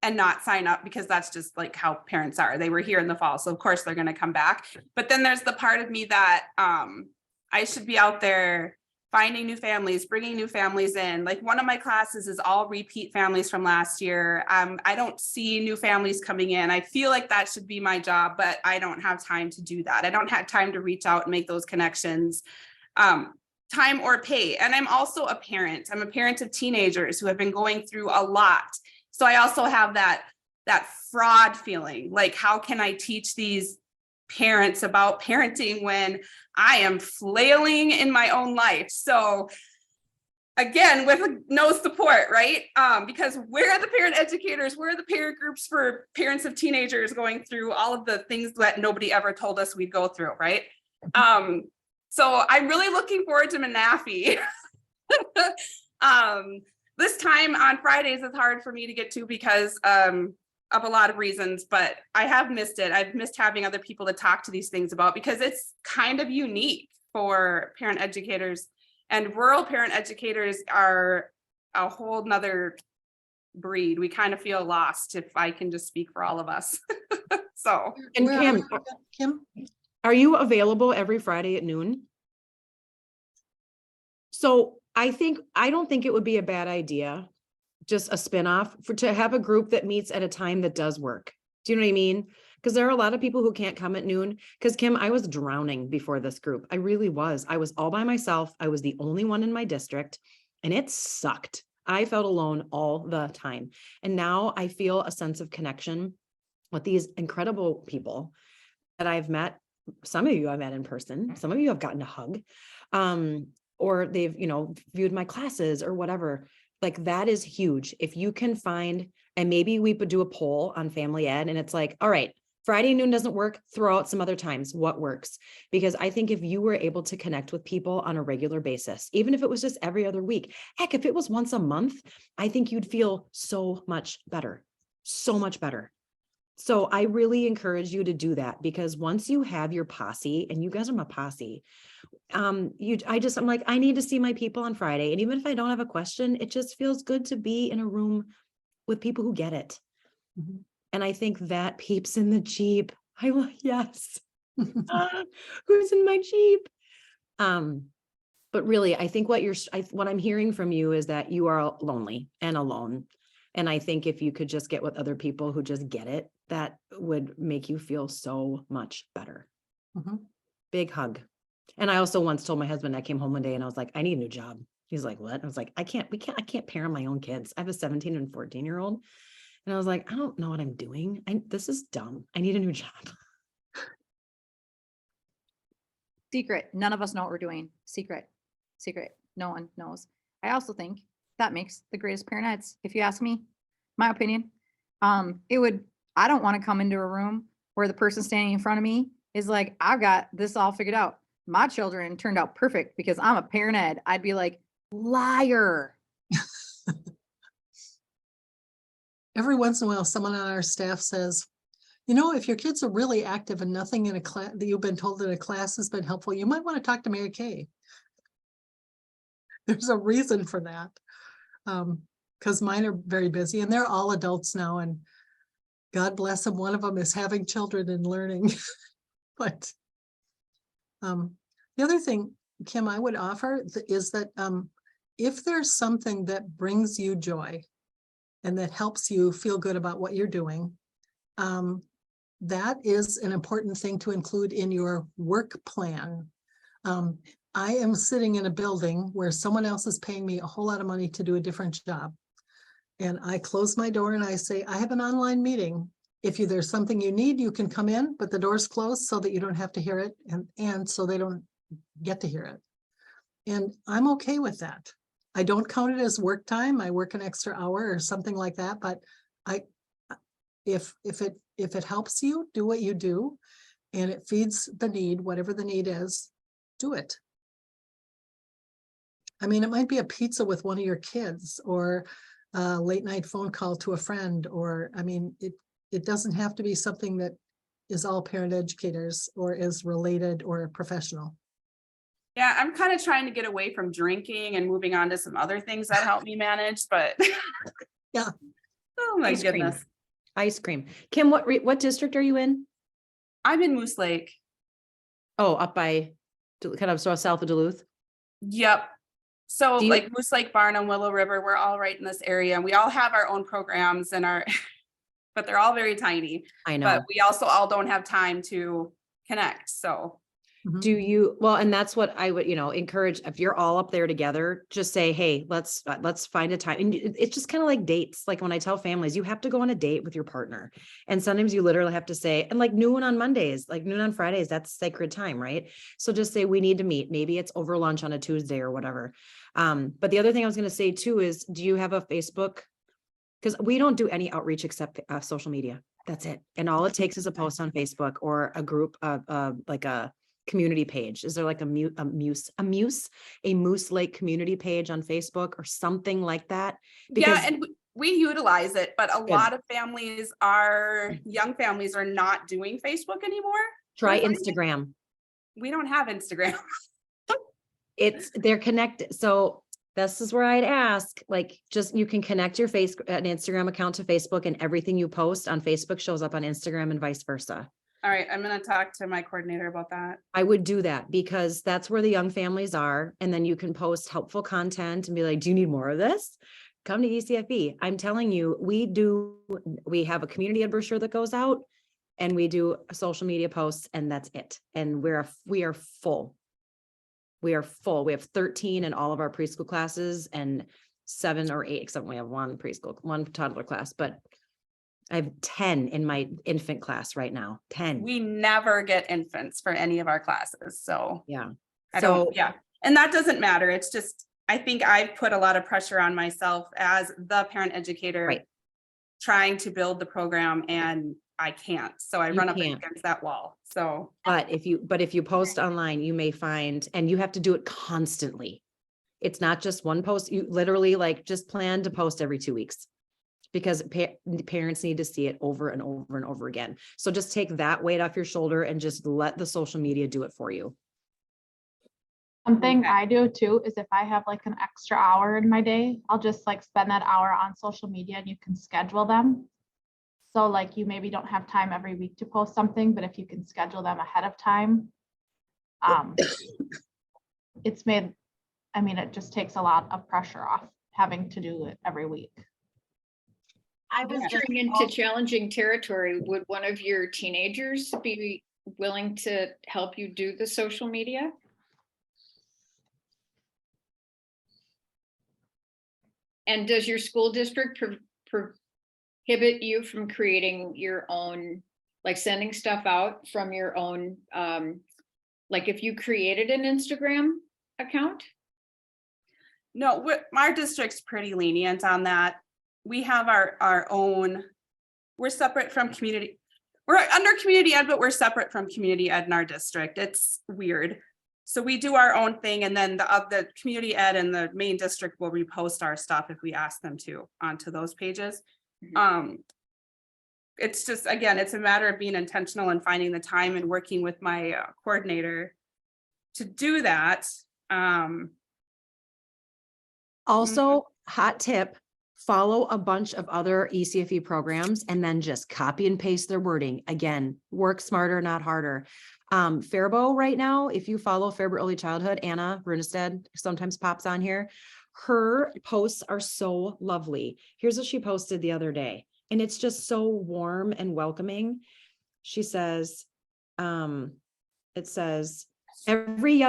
and not sign up because that's just like how parents are. They were here in the fall, so of course they're going to come back. But then there's the part of me that I should be out there finding new families, bringing new families in. Like one of my classes is all repeat families from last year. I don't see new families coming in. I feel like that should be my job, but I don't have time to do that. I don't have time to reach out and make those connections, time or pay. And I'm also a parent. I'm a parent of teenagers who have been going through a lot. So I also have that fraud feeling, like, how can I teach these parents about parenting when I am flailing in my own life? So again, with no support, right? Because we're the parent educators, we're the parent groups for parents of teenagers going through all of the things that nobody ever told us we'd go through, right? So I'm really looking forward to Menafee. This time on Fridays is hard for me to get to because of a lot of reasons, but I have missed it. I've missed having other people to talk to these things about because it's kind of unique for parent educators, and rural parent educators are a whole nother breed. We kind of feel lost, if I can just speak for all of us. So, And Where are you, Kim? are you available every Friday at noon? So I don't think it would be a bad idea, just a spinoff to have a group that meets at a time that does work. Do you know what I mean? Because there are a lot of people who can't come at noon. Because Kim, I was drowning before this group. I really was. I was all by myself. I was the only one in my district, and it sucked. I felt alone all the time. And now I feel a sense of connection with these incredible people that I've met. Some of you I've met in person. Some of you have gotten a hug. Or they've, viewed my classes or whatever. Like that is huge. If you can find, and maybe we would do a poll on family ed, and it's like, all right, Friday noon doesn't work, throw out some other times. What works? Because I think if you were able to connect with people on a regular basis, even if it was just every other week, heck, if it was once a month, I think you'd feel so much better, so much better. So I really encourage you to do that, because once you have your posse, and you guys are my posse, I'm like, I need to see my people on Friday. And even if I don't have a question, it just feels good to be in a room with people who get it. Mhm. And I think that peeps in the Jeep. Yes. Who's in my Jeep? But really, I think what I'm hearing from you is that you are lonely and alone. And I think if you could just get with other people who just get it, that would make you feel so much better. Mhm. Big hug. And I also once told my husband, I came home one day and I was like, I need a new job. He's like, what? I was like, I can't parent my own kids. I have a 17 and 14-year-old. And I was like, I don't know what I'm doing. This is dumb. I need a new job. Secret. None of us know what we're doing. Secret. No one knows. I also think that makes the greatest parent eds. If you ask me, my opinion, I don't want to come into a room where the person standing in front of me is like, I've got this all figured out. My children turned out perfect because I'm a parent ed. I'd be like, liar. Every once in a while, someone on our staff says, if your kids are really active and nothing in a class that you've been told in a class has been helpful, you might want to talk to Mary Kay. There's a reason for that. Because mine are very busy and they're all adults now, and God bless them. One of them is having children and learning. But the other thing, Kim, I would offer is that if there's something that brings you joy and that helps you feel good about what you're doing, that is an important thing to include in your work plan. I am sitting in a building where someone else is paying me a whole lot of money to do a different job. And I close my door and I say, I have an online meeting. If there's something you need, you can come in, but the door's closed so that you don't have to hear it, and so they don't get to hear it. And I'm okay with that. I don't count it as work time. I work an extra hour or something like that, but if it helps you, do what you do, and it feeds the need, whatever the need is, do it. I mean, it might be a pizza with one of your kids, or a late night phone call to a friend, or, I mean, it doesn't have to be something that is all parent educators or is related or professional. Yeah, I'm kind of trying to get away from drinking and moving on to some other things that help me manage, but Yeah. Oh my Ice cream. goodness. Ice cream. Kim, what district are you in? I'm in Moose Lake. Oh, up by kind of south of Duluth. Yep. So Do you- like Moose Lake, Barnum, Willow River, we're all right in this area, and we all have our own programs and but they're all very tiny. I know. But we also all don't have time to connect. So Do you, well, and that's what I would, encourage. If you're all up there together, just say, hey, let's find a time. And it's just kind of like dates. Like when I tell families, you have to go on a date with your partner. And sometimes you literally have to say, and like noon on Mondays, like noon on Fridays, that's sacred time, right? So just say, we need to meet. Maybe it's over lunch on a Tuesday or whatever. But the other thing I was going to say too is, do you have a Facebook? Because we don't do any outreach except social media. That's it. And all it takes is a post on Facebook or a group of like a community page. Is there like a Moose Lake community page on Facebook or something like that? Because yeah, and we utilize it, but a lot of young families are not doing Facebook anymore. try Instagram. We don't have Instagram. They're connected. So this is where I'd ask, like, just you can connect your an Instagram account to Facebook, and everything you post on Facebook shows up on Instagram and vice versa. All right, I'm going to talk to my coordinator about that. I would do that because that's where the young families are. And then you can post helpful content and be like, do you need more of this? Come to ECFE. I'm telling you, we have a community ed brochure that goes out. and we do social media posts, and that's it. And we are full. We are full. We have 13 in all of our preschool classes and 7 or 8, except we have one toddler class, but I have 10 in my infant class right now, 10. We never get infants for any of our classes, so. Yeah. I So don't, yeah, and that doesn't matter. It's just, I think I've put a lot of pressure on myself as the parent educator. Right. Trying to build the program and I can't, so I You run up can't. against that wall, so. But if you post online, you may find, and you have to do it constantly. It's not just one post. You literally like just plan to post every 2 weeks, because parents need to see it over and over and over again. So just take that weight off your shoulder and just let the social media do it for you. Something Okay. I do too is if I have like an extra hour in my day, I'll just like spend that hour on social media, and you can schedule them. So like you maybe don't have time every week to post something, but if you can schedule them ahead of time, it's made, I mean, it just takes a lot of pressure off having to do it every week. I was just Venturing into challenging territory, would one of your teenagers be willing to help you do the social media? And does your school district prohibit you from creating your own, like sending stuff out from your own, like if you created an Instagram account? No, our district's pretty lenient on that. We have our own, we're separate from community. We're under community ed, but we're separate from community ed in our district. It's weird. So we do our own thing, and then the community ed and the main district will repost our stuff if we ask them to onto those pages. It's just, again, it's a matter of being intentional and finding the time and working with my coordinator to do that. Also, hot tip, follow a bunch of other ECFE programs and then just copy and paste their wording. Again, work smarter, not harder. Faribault right now, if you follow Faribault Early Childhood, Anna Runestad sometimes pops on here. Her posts are so lovely. Here's what she posted the other day, and it's just so warm and welcoming. She says, it says, every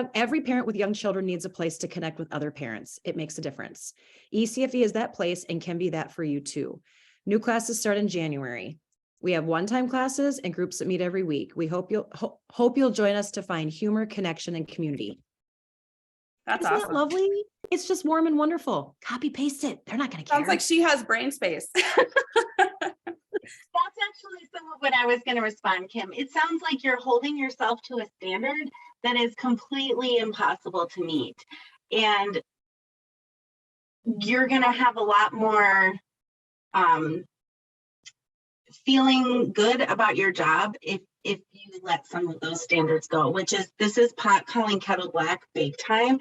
parent with young children needs a place to connect with other parents. It makes a difference. ECFE is that place and can be that for you too. New classes start in January. We have one-time classes and groups that meet every week. We hope you'll join us to find humor, connection, and community. That's Isn't awesome. that lovely? It's just warm and wonderful. Copy paste it. They're not going to care. Sounds like she has brain space. That's actually some of what I was going to respond, Kim. It sounds like you're holding yourself to a standard that is completely impossible to meet. And you're going to have a lot more feeling good about your job if you let some of those standards go, this is pot calling kettle black big time.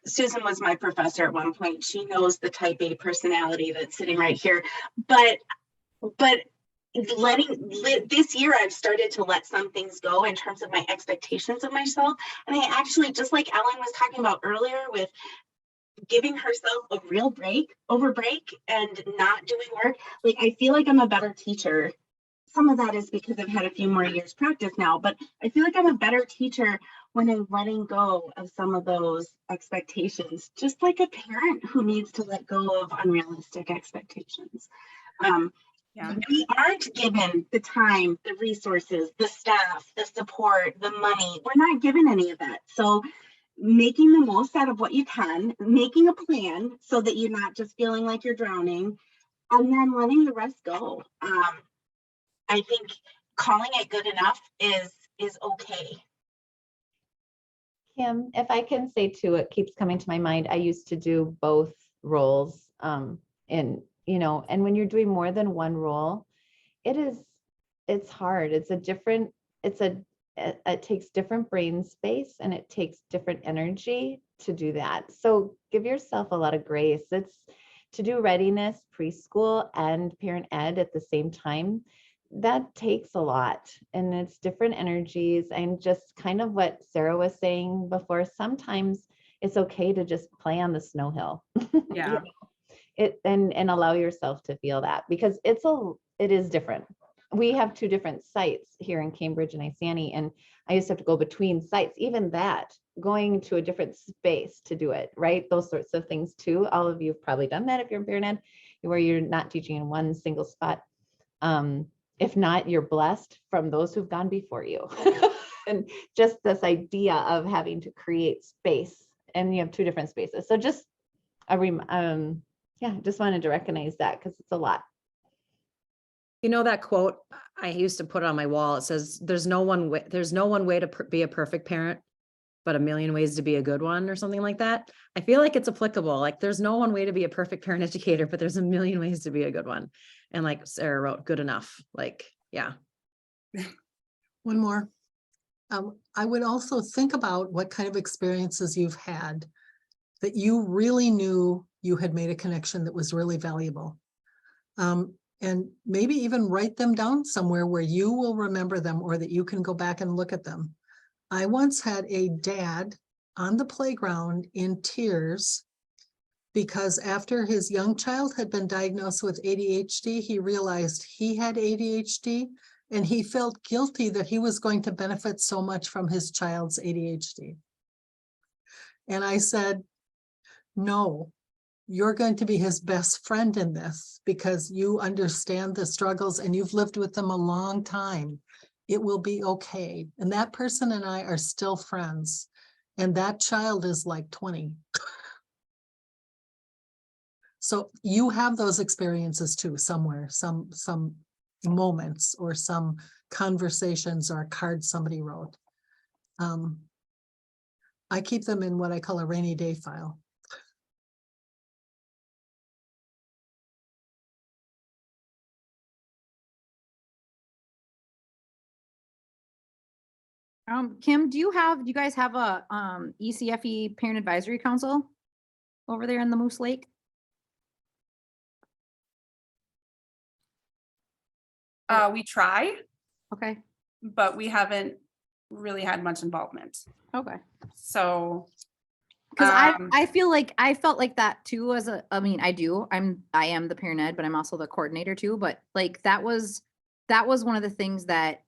Susan was my professor at one point. She knows the type A personality that's sitting right here, but this year I've started to let some things go in terms of my expectations of myself. And I actually, just like Ellen was talking about earlier with giving herself a real break and not doing work, like I feel like I'm a better teacher. Some of that is because I've had a few more years practice now, but I feel like I'm a better teacher when I'm letting go of some of those expectations, just like a parent who needs to let go of unrealistic expectations. Yeah. We aren't given the time, the resources, the staff, the support, the money. We're not given any of that. So making the most out of what you can, making a plan so that you're not just feeling like you're drowning, and then letting the rest go. I think calling it good enough is okay. Kim, if I can say too, it keeps coming to my mind. I used to do both roles, and when you're doing more than one role, it's hard. It takes different brain space and it takes different energy to do that. So give yourself a lot of grace. It's to do readiness, preschool and parent ed at the same time. That takes a lot, and it's different energies, and just kind of what Sarah was saying before, sometimes it's okay to just play on the snow hill. Yeah. And allow yourself to feel that, because it is different. we have two different sites here in Cambridge and Isani, and I used to have to go between sites. Even that, going to a different space to do it, right? Those sorts of things too. All of you have probably done that if you're in parent ed, where you're not teaching in one single spot. If not, you're blessed from those who've gone before you. And just this idea of having to create space, and you have two different spaces. So just yeah, just wanted to recognize that because it's a lot. You know that quote I used to put on my wall? It says, there's no one way to be a perfect parent, but a million ways to be a good one, or something like that. I feel like it's applicable. Like there's no one way to be a perfect parent educator, but there's a million ways to be a good one. And like Sarah wrote, good enough. Like, yeah. One more. I would also think about what kind of experiences you've had that you really knew you had made a connection that was really valuable. And maybe even write them down somewhere where you will remember them, or that you can go back and look at them. I once had a dad on the playground in tears because after his young child had been diagnosed with ADHD, he realized he had ADHD, and he felt guilty that he was going to benefit so much from his child's ADHD. And I said, no, you're going to be his best friend in this because you understand the struggles and you've lived with them a long time. It will be okay. And that person and I are still friends. And that child is like 20. So you have those experiences too, somewhere, some moments or some conversations or a card somebody wrote. I keep them in what I call a rainy day file. Kim, do you guys have a ECFE Parent Advisory Council over there in the Moose Lake? We try, Okay, but we haven't really had much involvement. okay. So Because I feel like I felt like that too as I mean, I am the parent ed, but I'm also the coordinator too. But like that was one of the things that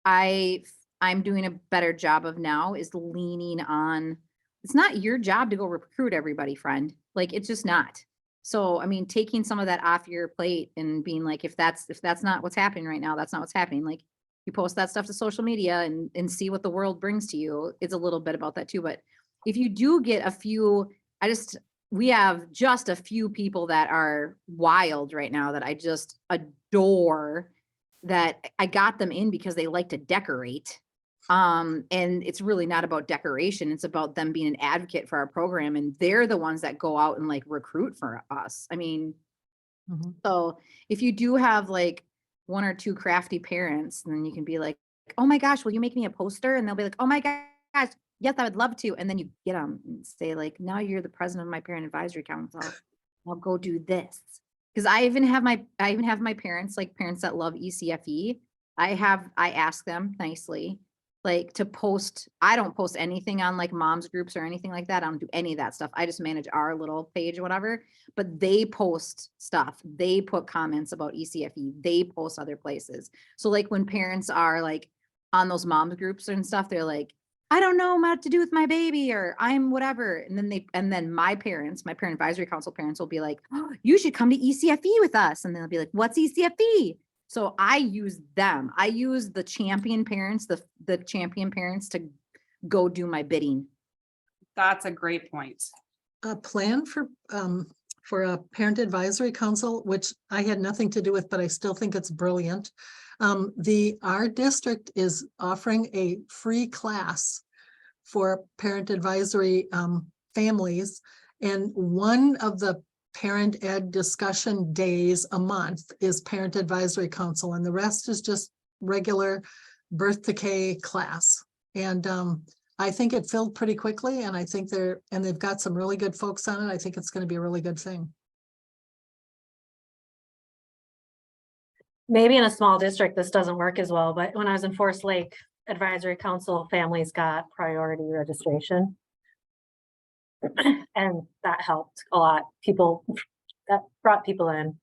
I'm doing a better job of now, is leaning on, it's not your job to go recruit everybody, friend. Like it's just not. So, I mean, taking some of that off your plate and being like, if that's not what's happening right now, that's not what's happening. Like you post that stuff to social media and see what the world brings to you. It's a little bit about that too. But if you do get a few, we have just a few people that are wild right now that I just adore, that I got them in because they like to decorate. And it's really not about decoration. It's about them being an advocate for our program. And they're the ones that go out and like recruit for us. I mean, so if you do have like one or two crafty parents, then you can be like, oh my gosh, will you make me a poster? And they'll be like, oh my gosh, yes, I would love to. And then you get them and say like, now you're the president of my parent advisory council. I'll go do this. Cause I even have my parents, like parents that love ECFE. I ask them nicely, like to post. I don't post anything on like moms groups or anything like that. I don't do any of that stuff. I just manage our little page or whatever, but they post stuff. They put comments about ECFE. They post other places. So like when parents are like on those moms groups and stuff, they're like, I don't know what to do with my baby, or I'm whatever. And then my parent advisory council parents will be like, oh, you should come to ECFE with us. And they'll be like, what's ECFE? So I use them. I use the champion parents, the champion parents to go do my bidding. that's a great point. A plan for a parent advisory council, which I had nothing to do with, but I still think it's brilliant. Our district is offering a free class for parent advisory families. And one of the parent ed discussion days a month is parent advisory council, and the rest is just regular birth to K class. And I think it filled pretty quickly, and I think they've got some really good folks on it. I think it's going to be a really good thing. Maybe in a small district, this doesn't work as well, but when I was in Forest Lake Advisory Council, families got priority registration. And that helped a lot. That brought people in.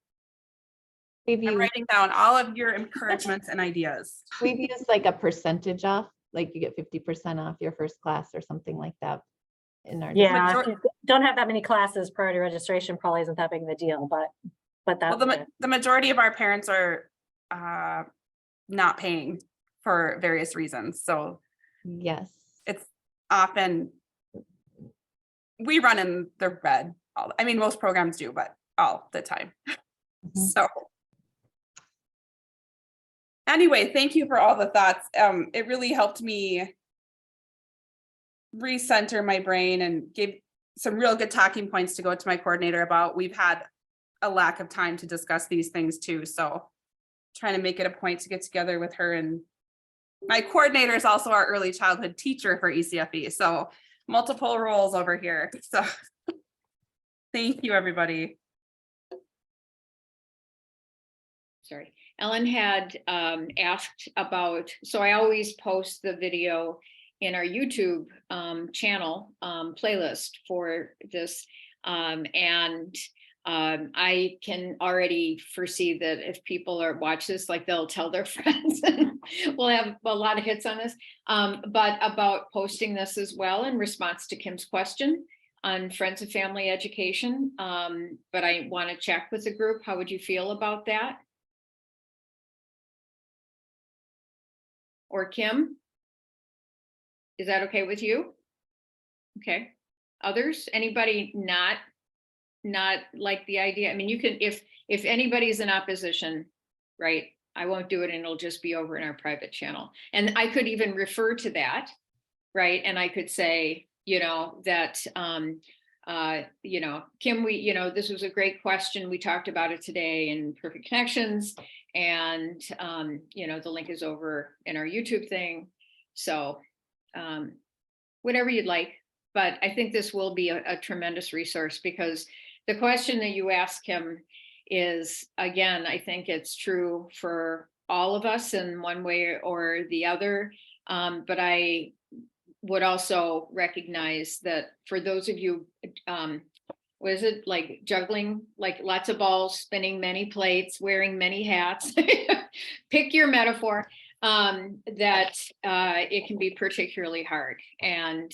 We've I'm used, writing down all of your encouragements and ideas. we've used like a percentage off, like you get 50% off your first class or something like that in our. Yeah, if you don't have that many classes prior to registration, probably isn't that big of a deal, but Well, that's it. the majority of our parents are not paying for various reasons. So Yes. it's often, we run in their bed. I mean, most programs do, but all the time. Mhm. So anyway, thank you for all the thoughts. It really helped me recenter my brain and give some real good talking points to go to my coordinator about. We've had a lack of time to discuss these things too. So trying to make it a point to get together with her, and my coordinator is also our early childhood teacher for ECFE. So multiple roles over here. So thank you, everybody. Sorry, Ellen had asked about, so I always post the video in our YouTube channel playlist for this. I can already foresee that if people watch this, like they'll tell their friends and we'll have a lot of hits on this. But about posting this as well in response to Kim's question on Friends of Family Education. But I want to check with the group. How would you feel about that? Or Kim? Is that okay with you? Okay. Others? Anybody not like the idea? I mean, you can, if anybody's in opposition, right, I won't do it and it'll just be over in our private channel. And I could even refer to that, right? And I could say, you know, that, you know, Kim, this was a great question. We talked about it today in Perfect Connections, and, you know, the link is over in our YouTube thing. So, whatever you'd like, but I think this will be a tremendous resource, because the question that you ask him is, again, I think it's true for all of us in one way or the other. But I would also recognize that for those of you, what is it, like juggling, like lots of balls, spinning many plates, wearing many hats, pick your metaphor, that it can be particularly hard. And,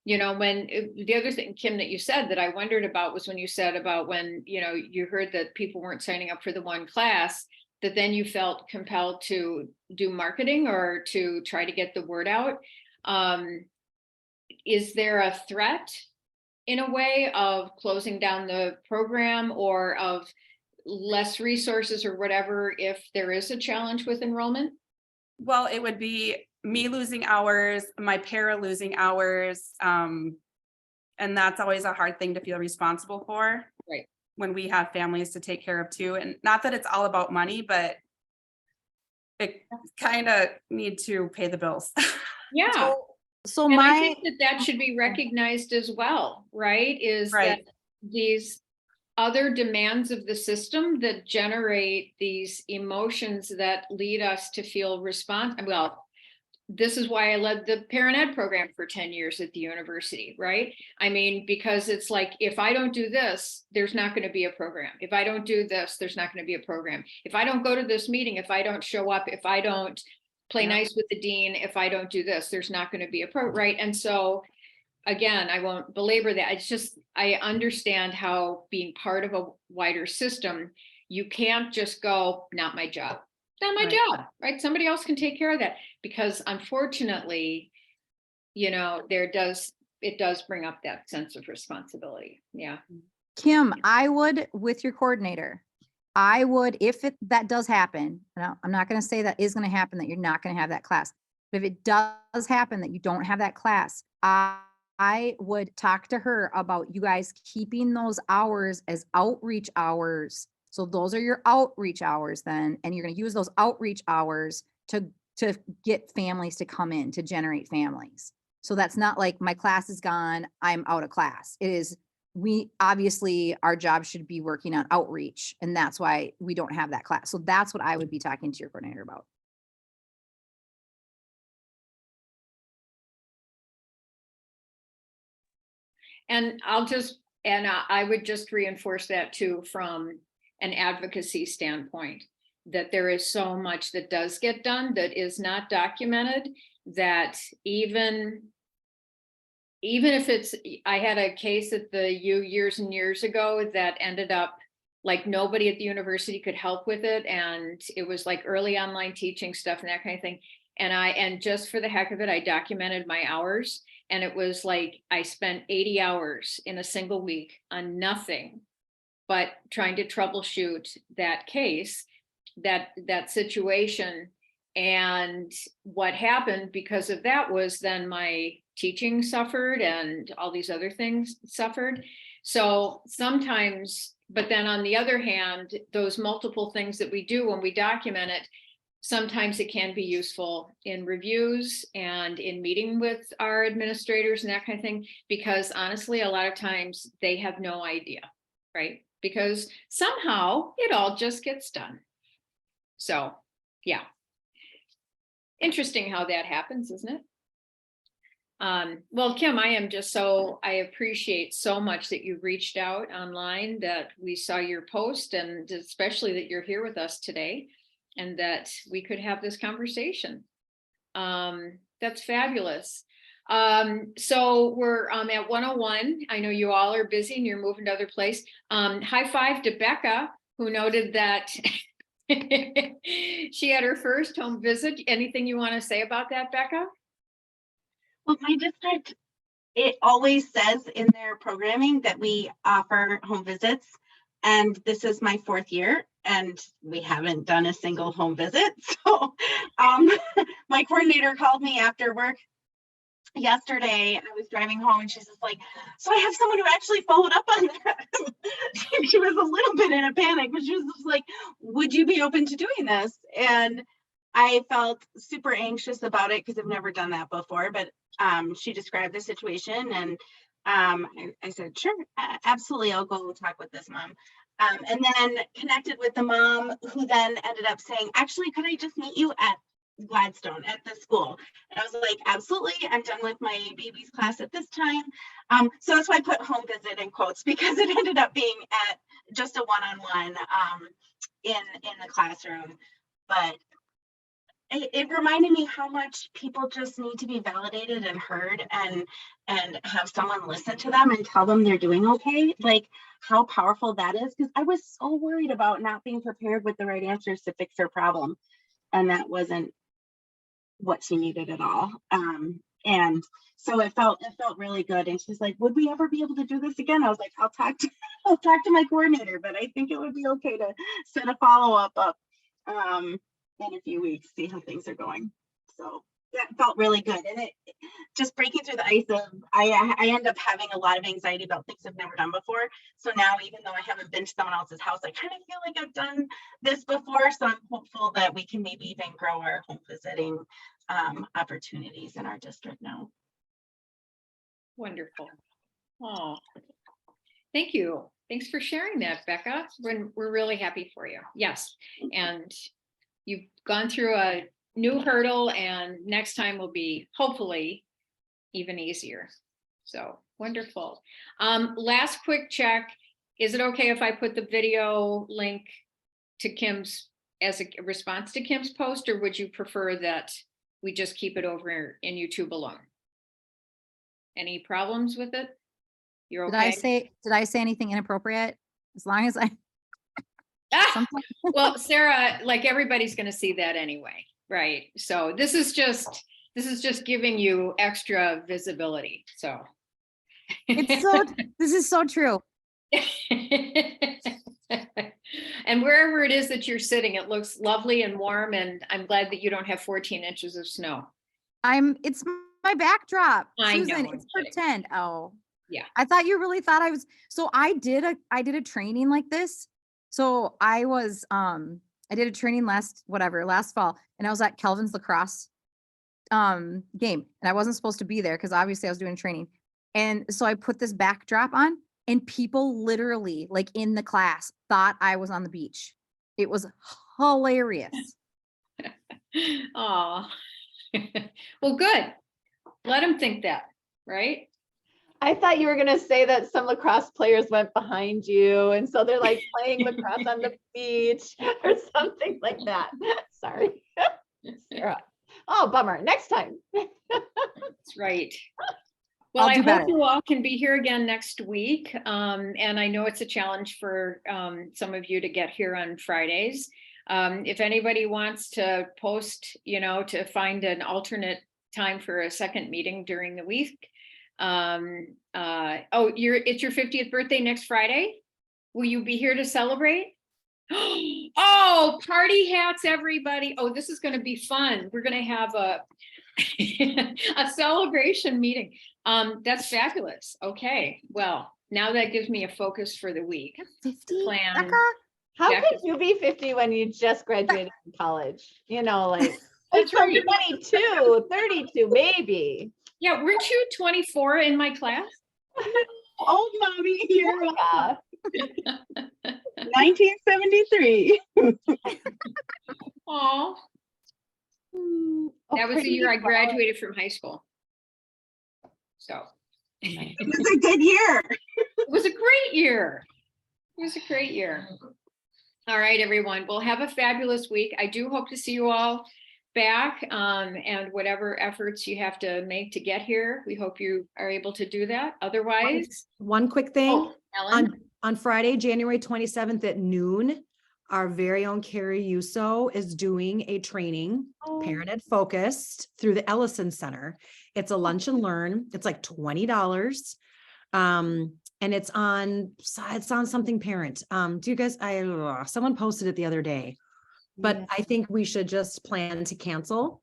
you know, when the other thing, Kim, that you said that I wondered about was when you said about when, you know, you heard that people weren't signing up for the one class, that then you felt compelled to do marketing or to try to get the word out. Is there a threat in a way of closing down the program or of less resources or whatever if there is a challenge with enrollment? Well, it would be me losing hours, my para losing hours. And that's always a hard thing to feel responsible for. Right. When we have families to take care of too. And not that it's all about money, but it kind of need to pay the bills. Yeah. So And I my, think that should be recognized as well, right? Is that Right. these other demands of the system that generate these emotions that lead us to feel well, this is why I led the parent ed program for 10 years at the university, right? I mean, because it's like, if I don't do this, there's not going to be a program. If I don't do this, there's not going to be a program. If I don't go to this meeting, if I don't show up, if I don't play Yeah. nice with the dean, if I don't do this, there's not going to be a right? And so, again, I won't belabor that. It's just, I understand how being part of a wider system, you can't just go, not my job. Not my Right. job, right? Somebody else can take care of that, because unfortunately, you know, it does bring up that sense of responsibility. Yeah. Kim, I would, with your coordinator, I would, if that does happen, now I'm not going to say that is going to happen, that you're not going to have that class. But if it does happen that you don't have that class, I would talk to her about you guys keeping those hours as outreach hours. So those are your outreach hours then, and you're going to use those outreach hours to get families to come in, to generate families. So that's not like my class is gone, I'm out of class. It is, we obviously, our job should be working on outreach, and that's why we don't have that class. So that's what I would be talking to your coordinator about. And I would just reinforce that too, from an advocacy standpoint. that there is so much that does get done that is not documented, that even if it's, I had a case at the U years and years ago that ended up like nobody at the university could help with it. And it was like early online teaching stuff and that kind of thing. And just for the heck of it, I documented my hours. And it was like, I spent 80 hours in a single week on nothing but trying to troubleshoot that case, that situation. And what happened because of that was then my teaching suffered and all these other things suffered. So sometimes, but then on the other hand, those multiple things that we do when we document it, sometimes it can be useful in reviews and in meeting with our administrators and that kind of thing, because honestly, a lot of times they have no idea, right? Because somehow it all just gets done. So, yeah. Interesting how that happens, isn't it? Well, Kim, I appreciate so much that you reached out online, that we saw your post, and especially that you're here with us today and that we could have this conversation. That's fabulous. So we're at 101. I know you all are busy and you're moving to other place. High five to Becca, who noted that she had her first home visit. Anything you want to say about that, Becca? Well, my district, it always says in their programming that we offer home visits. And this is my 4th year and we haven't done a single home visit. So my coordinator called me after work yesterday. I was driving home and she's just like, so I have someone who actually followed up on that. She was a little bit in a panic, but she was just like, would you be open to doing this? And I felt super anxious about it because I've never done that before, but she described the situation and I said, sure, absolutely, I'll go talk with this mom. And then connected with the mom who then ended up saying, actually, could I just meet you at Gladstone at the school? And I was like, absolutely, I'm done with my baby's class at this time. So that's why I put home visit in quotes, because it ended up being at just a one-on-one in the classroom. But it reminded me how much people just need to be validated and heard and have someone listen to them and tell them they're doing okay. Like how powerful that is, because I was so worried about not being prepared with the right answers to fix her problem, and that wasn't what she needed at all. And so it felt really good. And she's like, would we ever be able to do this again? I was like, I'll talk to my coordinator, but I think it would be okay to set a follow-up up in a few weeks, see how things are going. So that felt really good. And it just breaking through the ice of, I end up having a lot of anxiety about things I've never done before. So now, even though I haven't been to someone else's house, I kind of feel like I've done this before. So I'm hopeful that we can maybe even grow our home visiting opportunities in our district now. Wonderful. Oh, thank you. Thanks for sharing that, Becca. We're really happy for you. Yes. And you've gone through a new hurdle, and next time will be hopefully even easier. So wonderful. Last quick check. Is it okay if I put the video link to Kim's as a response to Kim's post, or would you prefer that we just keep it over in YouTube alone? Any problems with it? You're okay? Did I say anything inappropriate? As long as I, Well, Sarah, like everybody's going to see that anyway, right? So this is just giving you extra visibility. So this is so true. And wherever it is that you're sitting, it looks lovely and warm, and I'm glad that you don't have 14 inches of snow. It's my backdrop. I Susan, know, it's I'm kidding. pretend. Oh. Yeah. I thought you really thought I was, so I did a training like this. So I did a training last fall, and I was at Kelvin's lacrosse game, and I wasn't supposed to be there because obviously I was doing training. And so I put this backdrop on, and people literally, like in the class, thought I was on the beach. It was hilarious. Oh, well, good. Let them think that, right? I thought you were gonna say that some lacrosse players went behind you, and so they're like playing lacrosse on the beach or something like that. Sorry. Sarah. Oh, bummer. Next time. That's right. Well, I'll I do hope better. you all can be here again next week. And I know it's a challenge for some of you to get here on Fridays. If anybody wants to post, to find an alternate time for a second meeting during the week. It's your 50th birthday next Friday. Will you be here to celebrate? Oh, party hats, everybody. Oh, this is going to be fun. We're going to have a celebration meeting. That's fabulous. Okay. Well, now that gives me a focus for the week. 50? Plan. Becca? How Yeah. could you be 50 when you just graduated from college? Like That's right. 22, 32, maybe. Yeah. Weren't you 24 in my class? Old mommy here, Yeah. 1973. Oh, that was the year I graduated from high school. So It was a good year. it was a great year. It was a great year. All right, everyone. Well, have a fabulous week. I do hope to see you all back, and whatever efforts you have to make to get here, we hope you are able to do that. Otherwise, One quick thing, Ellen. on Friday, January 27th at noon, our very own Carrie Yuso is doing a training, Parent Ed focused, through the Ellison Center. It's a lunch and learn. It's like $20. And it's on something parent. Do you guys, someone posted it the other day, but I think we should just plan to cancel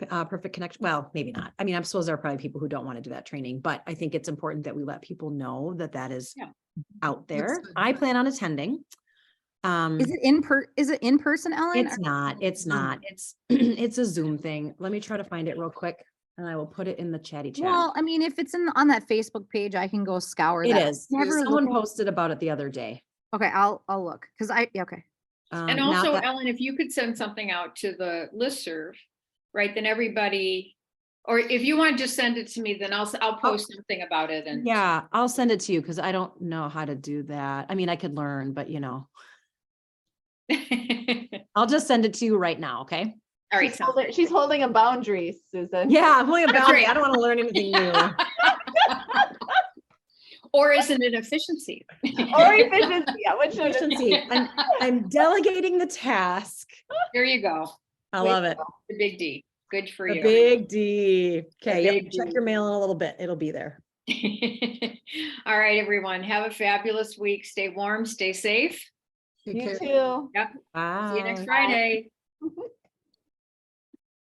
Perfect Connection. Well, maybe not. I mean, I suppose there are probably people who don't want to do that training, but I think it's important that we let people know that that is out there. good. I plan on attending. Is it in person, Ellen? It's not, it's a Zoom thing. Let me try to find it real quick and I will put it in the chatty chat. Well, I mean, if it's on that Facebook page, I can go scour It that. is. Never Someone looked- posted about it the other day. Okay, I'll look because okay. And Not also, that- Ellen, if you could send something out to the listserv, right, then everybody, or if you want to just send it to me, then I'll post something about it. And yeah, I'll send it to you because I don't know how to do that. I mean, I could learn, but I'll just send it to you right now. Okay. all right. sounds good. She's holding a boundary, Susan. Yeah, I'm holding a That's boundary. right. I don't want to learn anything new. Or is it an efficiency? Or efficiency. Yeah, which one is it? Efficiency. I'm delegating the task. There you go. I love it. The big D. Good for A you. big D. Okay, big yep, check D. your mail in a little bit. It'll be there. All right, everyone. Have a fabulous week. Stay warm, stay safe. Take You care. too. Yep. Bye. See you next Friday.